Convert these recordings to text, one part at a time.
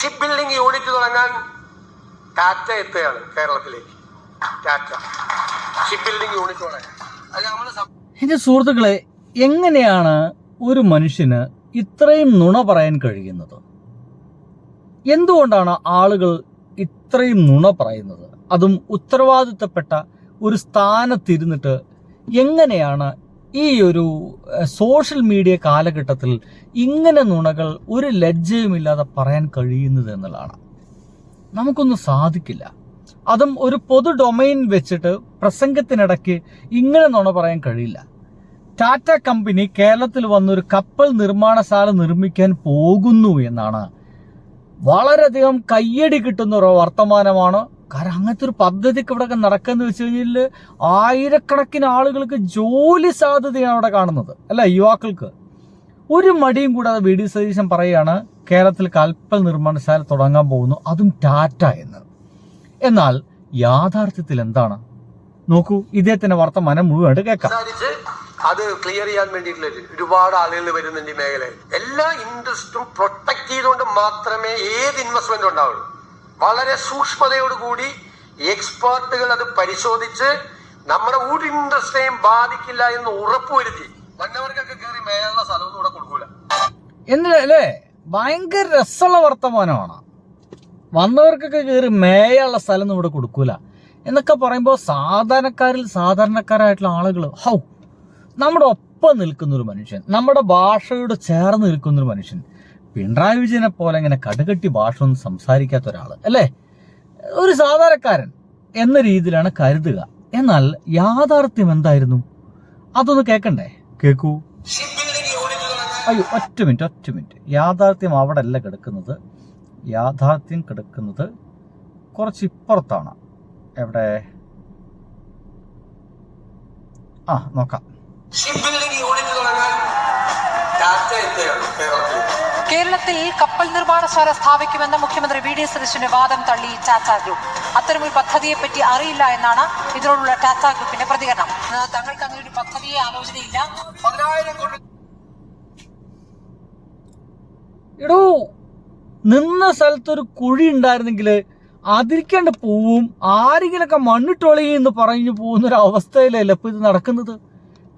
Ship building unit തുടങ്ങാൻ ടാറ്റ എത്തുകയാണ് കേരളത്തിലേക്ക്. ടാറ്റ ഷിപ്പ് ബിൽഡിംഗ് യൂണിറ്റ് തുടങ്ങാൻ. അത് നമ്മൾ എന്റെ സുഹൃത്തുക്കളെ, എങ്ങനെയാണ് ഒരു മനുഷ്യന് ഇത്രയും നുണ പറയാൻ കഴിയുന്നത്? എന്തുകൊണ്ടാണ് ആളുകൾ ഇത്രയും നുണ പറയുന്നത്? അതും ഉത്തരവാദിത്തപ്പെട്ട ഒരു സ്ഥാനത്തിരുന്നിട്ട് എങ്ങനെയാണ് ഈ ഒരു സോഷ്യൽ മീഡിയ കാലഘട്ടത്തിൽ ഇങ്ങനെ നുണകൾ ഒരു ലജ്ജയുമില്ലാതെ പറയാൻ കഴിയുന്നത് എന്നുള്ളതാണ്. നമുക്കൊന്നും സാധിക്കില്ല. അതും ഒരു പൊതു ഡൊമൈൻ വെച്ചിട്ട് പ്രസംഗത്തിനിടയ്ക്ക് ഇങ്ങനെ നുണ പറയാൻ കഴിയില്ല. ടാറ്റ കമ്പനി കേരളത്തിൽ വന്നൊരു കപ്പൽ നിർമ്മാണശാല നിർമ്മിക്കാൻ പോകുന്നു എന്നാണ് വളരെയധികം കയ്യടി കിട്ടുന്ന ഒരു വർത്തമാനമാണ്. കാരണം അങ്ങനത്തെ ഒരു പദ്ധതിക്ക് ഇവിടെ നടക്കുന്ന വെച്ച് കഴിഞ്ഞാൽ ആയിരക്കണക്കിന് ആളുകൾക്ക് ജോലി സാധ്യതയാണ് അവിടെ കാണുന്നത്, അല്ല, യുവാക്കൾക്ക്. ഒരു മടിയും കൂടാതെ വി ഡി സതീശൻ പറയുകയാണ് കേരളത്തിൽ കപ്പൽ നിർമ്മാണശാല തുടങ്ങാൻ പോകുന്നു, അതും ടാറ്റ എന്ന്. എന്നാൽ യാഥാർത്ഥ്യത്തിൽ എന്താണ്? നോക്കൂ, ഇദ്ദേഹത്തിന്റെ വർത്തമാനം മുഴുവനായിട്ട് കേൾക്കാം. അത് ക്ലിയർ ചെയ്യാൻ വേണ്ടിയിട്ടുള്ള ഒരുപാട് ആളുകൾ വരുന്നുണ്ട് ഈ മേഖലയിൽ. എല്ലാ ഇൻട്രസ്റ്റും പ്രൊട്ടക്ട് ചെയ്തുകൊണ്ട് മാത്രമേ ഏത് ഇൻവെസ്റ്റ്മെന്റ് ഉണ്ടാവുള്ളൂ. വളരെ സൂക്ഷ്മതയോടുകൂടി എക്സ്പേർട്ടുകൾ അത് പരിശോധിച്ച് നമ്മുടെ ഒരു ഇൻട്രസ്റ്റിനെയും ബാധിക്കില്ല എന്ന് ഉറപ്പുവരുത്തി വന്നവർക്കൊക്കെ കയറി മേലുള്ള സ്ഥലമൊന്നും ഇവിടെ കൊടുക്കൂല. എന്നല്ലേ ഭയങ്കര രസമുള്ള വർത്തമാനമാണ്. വന്നവർക്കൊക്കെ കയറി മേയുള്ള സ്ഥലം ഇവിടെ കൊടുക്കൂല എന്നൊക്കെ പറയുമ്പോൾ സാധാരണക്കാരായിട്ടുള്ള ആളുകൾ നമ്മുടെ ഒപ്പം നിൽക്കുന്നൊരു മനുഷ്യൻ, നമ്മുടെ ഭാഷയോട് ചേർന്ന് നിൽക്കുന്നൊരു മനുഷ്യൻ, പിണറായി വിജയനെ പോലെ ഇങ്ങനെ കടുകട്ടി ഭാഷ ഒന്നും സംസാരിക്കാത്ത ഒരാൾ, അല്ലേ, ഒരു സാധാരണക്കാരൻ എന്ന രീതിയിലാണ് കരുതുക. എന്നാൽ യാഥാർത്ഥ്യം എന്തായിരുന്നു? അതൊന്ന് കേൾക്കണ്ടേ? കേൾക്കൂ. അയ്യോ, ഒറ്റ മിനിറ്റ്. യാഥാർത്ഥ്യം അവിടെ അല്ല കിടക്കുന്നത്. യാഥാർത്ഥ്യം കിടക്കുന്നത് കുറച്ച് ഇപ്പുറത്താണ്. എവിടെ? നോക്കാം. കേരളത്തിൽ കപ്പൽ നിർമ്മാണശാല സ്ഥാപിക്കുമെന്ന മുഖ്യമന്ത്രി വി ഡി സതീശന്റെ വാദം തള്ളി ടാറ്റ ഗ്രൂപ്പ്. അത്തരമൊരു പദ്ധതിയെപ്പറ്റി അറിയില്ല എന്നാണ് ഇതിനോടുള്ള ടാറ്റ ഗ്രൂപ്പിന്റെ പ്രതികരണം. തങ്ങൾക്ക് അങ്ങനെ ഒരു പദ്ധതിയെ ആലോചനയില്ല. എടോ, നിന്ന സ്ഥലത്തൊരു കുഴി ഉണ്ടായിരുന്നെങ്കിൽ അതിരിക്കേണ്ട പോവും, ആരെങ്കിലൊക്കെ മണ്ണിട്ടൊളിയെന്ന് പറഞ്ഞു പോകുന്നൊരു അവസ്ഥയിലല്ല ഇപ്പൊ ഇത് നടക്കുന്നത്.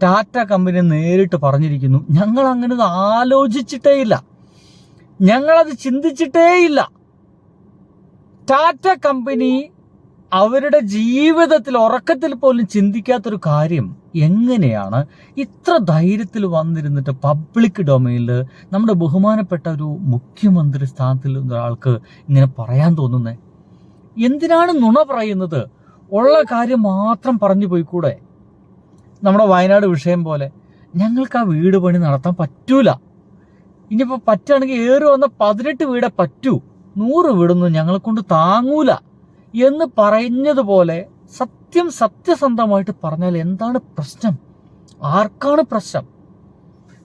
ടാറ്റ കമ്പനി നേരിട്ട് പറഞ്ഞിരിക്കുന്നു, ഞങ്ങൾ അങ്ങനെ ആലോചിച്ചിട്ടേ ഇല്ല, ഞങ്ങളത് ചിന്തിച്ചിട്ടേ ഇല്ല. ടാറ്റ കമ്പനി അവരുടെ ജീവിതത്തിൽ ഉറക്കത്തിൽ പോലും ചിന്തിക്കാത്തൊരു കാര്യം എങ്ങനെയാണ് ഇത്ര ധൈര്യത്തിൽ വന്നിരുന്നിട്ട് പബ്ലിക് ഡൊമൈനിൽ നമ്മുടെ ബഹുമാനപ്പെട്ട ഒരു മുഖ്യമന്ത്രി സ്ഥാനത്തിൽ ഒരാൾക്ക് ഇങ്ങനെ പറയാൻ തോന്നുന്നേ? എന്തിനാണ് നുണ പറയുന്നത്? ഉള്ള കാര്യം മാത്രം പറഞ്ഞു പോയിക്കൂടെ? നമ്മുടെ വയനാട് വിഷയം പോലെ ഞങ്ങൾക്ക് ആ വീട് പണി നടത്താൻ പറ്റൂല, ഇനിയിപ്പോൾ പറ്റുകയാണെങ്കിൽ ഏറി വന്ന 18 വീടേ പറ്റൂ, 100 വീടൊന്നും ഞങ്ങളെ കൊണ്ട് താങ്ങൂല എന്ന് പറഞ്ഞതുപോലെ സത്യസന്ധമായിട്ട് പറഞ്ഞാൽ എന്താണ് പ്രശ്നം? ആർക്കാണ് പ്രശ്നം?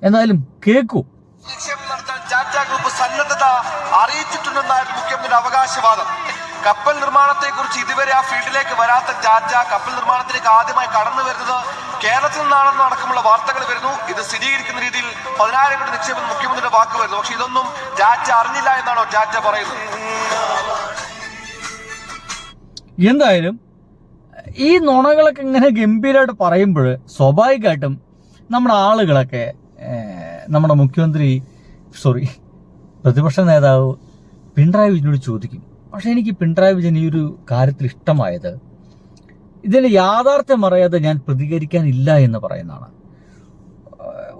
എന്തായാലും കേൾക്കൂ. നിക്ഷേപം നടത്താൻ ടാറ്റ ഗ്രൂപ്പ് സന്നദ്ധത അറിയിച്ചിട്ടുണ്ടെന്നായിരുന്നു മുഖ്യമന്ത്രിയുടെ അവകാശവാദം. കപ്പൽ നിർമ്മാണത്തെ കുറിച്ച് ഇതുവരെ ആ ഫീൽഡിലേക്ക് വരാത്ത ടാറ്റ കപ്പൽ നിർമ്മാണത്തിലേക്ക് ആദ്യമായി കടന്നു വരുന്നത് കേരളത്തിൽ നിന്നാണെന്ന് അടക്കമുള്ള വാർത്തകൾ വരുന്നു. ഇത് സ്ഥിരീകരിക്കുന്ന രീതിയിൽ 10,000 കോടി നിക്ഷേപം മുഖ്യമന്ത്രിയുടെ വാക്ക് വരുന്നു. പക്ഷെ ഇതൊന്നും ടാറ്റ അറിഞ്ഞില്ല എന്നാണോ ടാറ്റ പറയുന്നത്? എന്തായാലും ഈ നുണകളൊക്കെ ഇങ്ങനെ ഗംഭീരമായിട്ട് പറയുമ്പോൾ സ്വാഭാവികമായിട്ടും നമ്മുടെ ആളുകളൊക്കെ നമ്മുടെ പ്രതിപക്ഷ നേതാവ് പിണറായി വിജയനോട് ചോദിക്കും. പക്ഷെ എനിക്ക് പിണറായി വിജയൻ ഈ ഒരു കാര്യത്തിൽ ഇഷ്ടമായത് ഇതിന് യാഥാർത്ഥ്യം അറിയാതെ ഞാൻ പ്രതികരിക്കാനില്ല എന്ന് പറയുന്നതാണ്.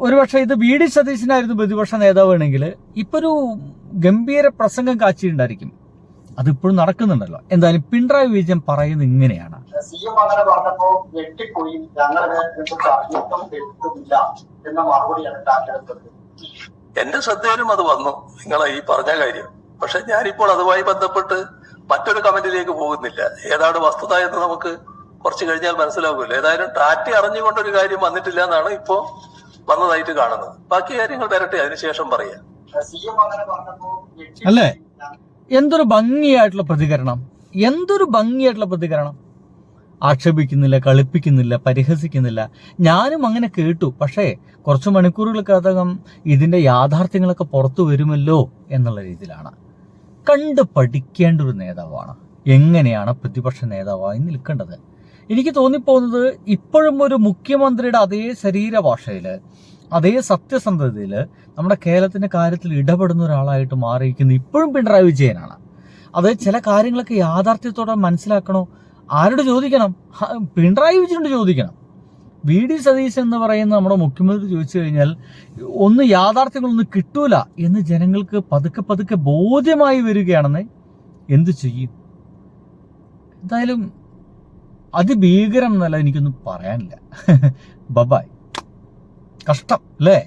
ഒരുപക്ഷെ ഇത് വി ഡി സതീശനായിരുന്നു പ്രതിപക്ഷ നേതാവാണെങ്കിൽ ഇപ്പോൾ ഒരു ഗംഭീര പ്രസംഗം കാച്ചിട്ടുണ്ടായിരിക്കും. അതിപ്പോഴും നടക്കുന്നുണ്ടല്ലോ. എന്തായാലും പിണറായി വിജയൻ പറയുന്നത് ഇങ്ങനെയാണ്. എന്റെ ശ്രദ്ധയിലും അത് വന്നു, നിങ്ങളെ ഈ പറഞ്ഞ കാര്യം. പക്ഷെ ഞാനിപ്പോൾ അതുമായി ബന്ധപ്പെട്ട് മറ്റൊരു കമന്റിലേക്ക് പോകുന്നില്ല. ഏതാണ് വസ്തുത എന്ന് നമുക്ക് കുറച്ച് കഴിഞ്ഞാൽ മനസ്സിലാകുമല്ലോ. ഏതായാലും ടാറ്റ അറിഞ്ഞുകൊണ്ടൊരു കാര്യം വന്നിട്ടില്ല എന്നാണ് ഇപ്പോ വന്നതായിട്ട് കാണുന്നത്. ബാക്കി കാര്യങ്ങൾ വരട്ടെ, അതിനുശേഷം പറയാം. അല്ലേ? എന്തൊരു ഭംഗിയായിട്ടുള്ള പ്രതികരണം. ആക്ഷേപിക്കുന്നില്ല, കളിപ്പിക്കുന്നില്ല, പരിഹസിക്കുന്നില്ല. ഞാനും അങ്ങനെ കേട്ടു. പക്ഷേ കുറച്ച് മണിക്കൂറുകൾക്കകം ഇതിന്റെ യാഥാർത്ഥ്യങ്ങളൊക്കെ പുറത്തു വരുമല്ലോ എന്നുള്ള രീതിയിലാണ്. കണ്ട് പഠിക്കേണ്ട ഒരു നേതാവാണ്. എങ്ങനെയാണ് പ്രതിപക്ഷ നേതാവായി നിൽക്കേണ്ടത്. എനിക്ക് തോന്നിപ്പോകുന്നത് ഇപ്പോഴും ഒരു മുഖ്യമന്ത്രിയുടെ അതേ ശരീരഭാഷയിൽ, അതേ സത്യസന്ധതയിൽ നമ്മുടെ കേരളത്തിൻ്റെ കാര്യത്തിൽ ഇടപെടുന്ന ഒരാളായിട്ട് മാറിയിരിക്കുന്ന ഇപ്പോഴും പിണറായി വിജയനാണ്. അത് ചില കാര്യങ്ങളൊക്കെ യാഥാർത്ഥ്യത്തോടെ മനസ്സിലാക്കണോ, ആരോട് ചോദിക്കണം? പിണറായി വിജയനോട് ചോദിക്കണം. വി.ഡി. സതീശൻ എന്ന് പറയുന്ന നമ്മുടെ മുഖ്യമന്ത്രി ചോദിച്ചു കഴിഞ്ഞാൽ ഒന്ന് യാഥാർത്ഥ്യങ്ങളൊന്നും കിട്ടൂല എന്ന് ജനങ്ങൾക്ക് പതുക്കെ പതുക്കെ ബോധ്യമായി വരികയാണെന്ന് എന്തു ചെയ്യും? എന്തായാലും അതിഭീകരം എന്നല്ല എനിക്കൊന്നും പറയാനില്ല. ബബായ്. കഷ്ടം അല്ലേ?